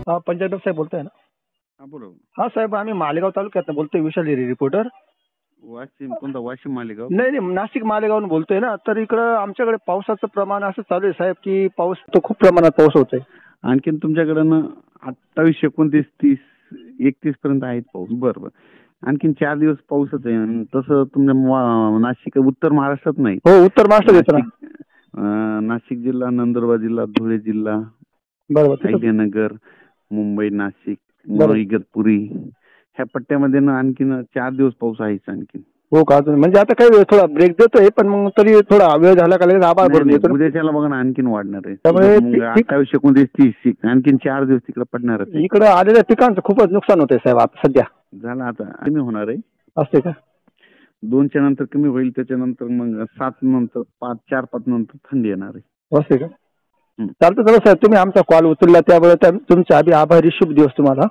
हा पंजाब साहेब बोलताय ना? हा बरोबर. हा साहेब, आम्ही मालेगाव तालुक्यात बोलतोय, विशाल हिरे रिपोर्टर. वाशिम कोणता? वाशिम मालेगाव? नाही नाही, नाशिक मालेगावरून बोलतोय ना. तर इकडं आमच्याकडे पावसाचं प्रमाण असं चालू आहे साहेब की पाऊस तो खूप प्रमाणात पाऊस होतोय. आणखीन तुमच्याकडं ना 28, 29, 30, 31 पर्यंत आहेत पाऊस. बरं. आणखीन 4 दिवस पाऊसच आहे. आणि तसं तुमच्या नाशिक उत्तर महाराष्ट्रात नाही. हो, उत्तर महाराष्ट्रात येतो ना. नाशिक जिल्हा, नंदुरबार जिल्हा, धुळे जिल्हा, बरोबर. अहिल्यानगर, मुंबई, नाशिक, बरोबर. इगतपुरी ह्या पट्ट्यामध्ये ना आणखीन 4 दिवस पाऊस आहेच आणखीन. हो का? अजून म्हणजे आता काही वेळ थोडा ब्रेक देतोय, पण मग तरी थोडा वेळ झाला का लगेच आभाळ भरून येतो ना. उद्याच्याला बघा ना आणखीन वाढणार आहे. त्यामुळे 28, 29, 30 आणखीन 4 दिवस तिकडे पडणारच आहे. इकडे आलेल्या पिकांचं खूपच नुकसान होतंय साहेब आता सध्या. झालं आता कमी होणार आहे. असते का? 2च्या नंतर कमी होईल, त्याच्यानंतर मग 7 नंतर 5, 4, 5 नंतर थंडी येणार आहे. असते का? चालतं. चला साहेब, तुम्ही आमचा कॉल उचलला त्याबद्दल तुमचा आभारी. शुभ दिवस तुम्हाला.